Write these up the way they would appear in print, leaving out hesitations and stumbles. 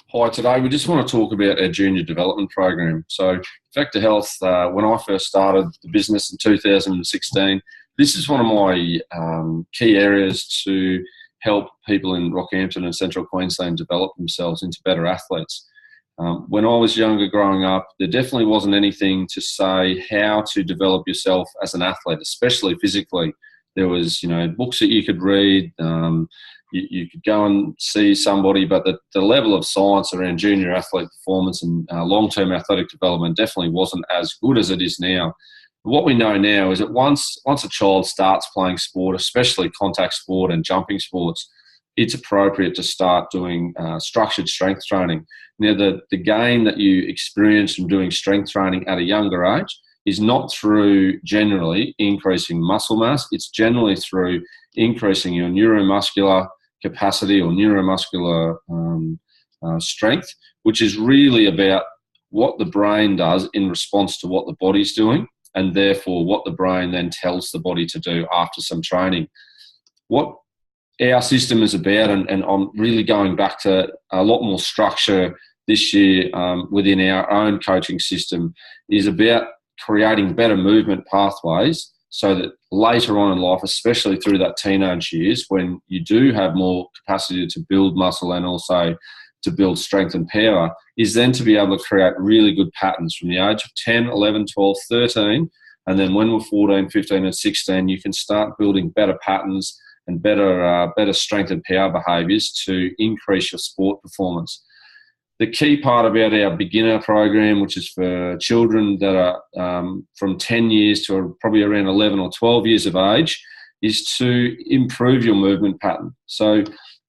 Hi, today we just want to talk about our junior development program. So, Vector Health, when I first started the business in 2016, this is one of my key areas to help people in Rockhampton and Central Queensland develop themselves into better athletes. When I was younger growing up, there definitely wasn't anything to say how to develop yourself as an athlete, especially physically. There was, books that you could read. You could go and see somebody, but the level of science around junior athlete performance and long-term athletic development definitely wasn't as good as it is now. What we know now is that once a child starts playing sport, especially contact sport and jumping sports, it's appropriate to start doing structured strength training. Now, the gain that you experience from doing strength training at a younger age is not through generally increasing muscle mass. It's generally through increasing your neuromuscular capacity or neuromuscular strength, which is really about what the brain does in response to what the body's doing, and therefore what the brain then tells the body to do after some training. What our system is about, and I'm really going back to a lot more structure this year within our own coaching system, is about creating better movement pathways so that later on in life, especially through that teenage years, when you do have more capacity to build muscle and also to build strength and power, is then to be able to create really good patterns from the age of 10, 11, 12, 13. And then when we're 14, 15 and 16, you can start building better patterns and better strength and power behaviours to increase your sport performance. The key part about our beginner program, which is for children that are from 10 years to probably around 11 or 12 years of age, is to improve your movement pattern. So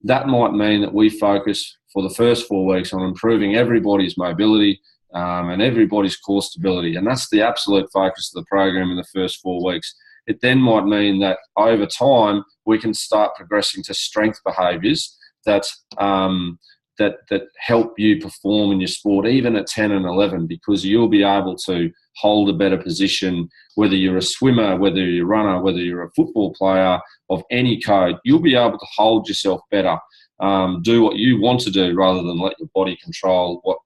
that might mean that we focus for the first 4 weeks on improving everybody's mobility and everybody's core stability. And that's the absolute focus of the program in the first 4 weeks. It then might mean that over time, we can start progressing to strength behaviours that help you perform in your sport, even at 10 and 11, because you'll be able to hold a better position, whether you're a swimmer, whether you're a runner, whether you're a football player of any code, you'll be able to hold yourself better, do what you want to do rather than let your body control what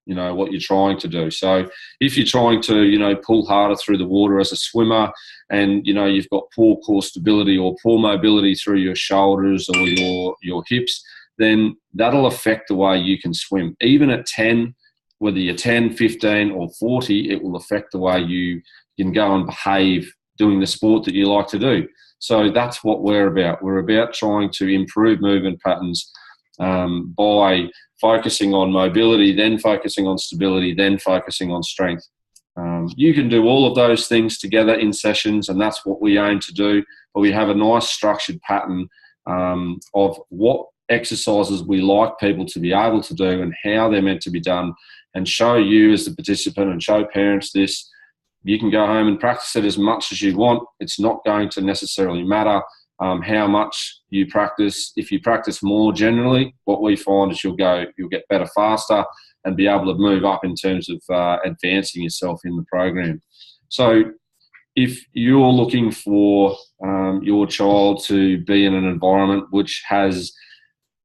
you're trying to do. So if you're trying to, pull harder through the water as a swimmer and, you've got poor core stability or poor mobility through your shoulders or your hips, then that'll affect the way you can swim. Even at 10, whether you're 10, 15 or 40, it will affect the way you can go and behave doing the sport that you like to do. So that's what we're about. We're about trying to improve movement patterns by focusing on mobility, then focusing on stability, then focusing on strength. You can do all of those things together in sessions, and that's what we aim to do. But we have a nice structured pattern of what exercises we like people to be able to do and how they're meant to be done, and show you as the participant and show parents this. You can go home and practice it as much as you want. It's not going to necessarily matter how much you practice. If you practice more generally, what we find is you'll get better faster and be able to move up in terms of advancing yourself in the program. So if you're looking for your child to be in an environment which has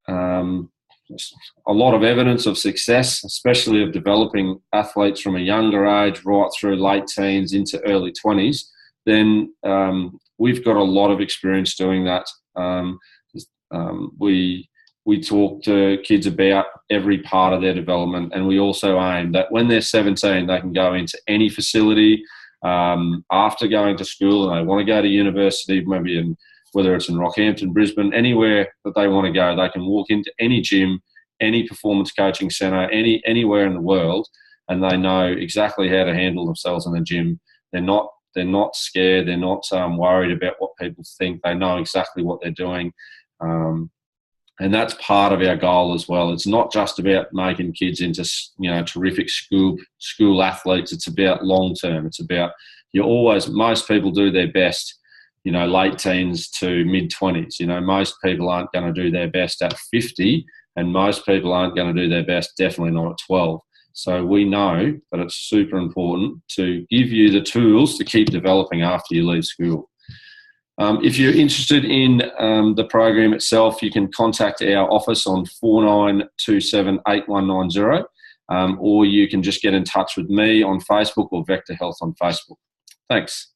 a lot of evidence of success, especially of developing athletes from a younger age right through late teens into early 20s, then we've got a lot of experience doing that. We talk to kids about every part of their development, and we also aim that when they're 17, they can go into any facility after going to school and they want to go to university, maybe whether it's in Rockhampton, Brisbane, anywhere that they want to go. They can walk into any gym, any performance coaching centre, anywhere in the world, and they know exactly how to handle themselves in the gym. They're not scared. They're not worried about what people think. They know exactly what they're doing. And that's part of our goal as well. It's not just about making kids into, terrific school athletes. It's about long term. It's about most people do their best, late teens to mid 20s. Most people aren't going to do their best at 50, and most people aren't going to do their best, definitely not at 12. So we know that it's super important to give you the tools to keep developing after you leave school. If you're interested in the program itself, you can contact our office on 49278190, or you can just get in touch with me on Facebook or Vector Health on Facebook. Thanks.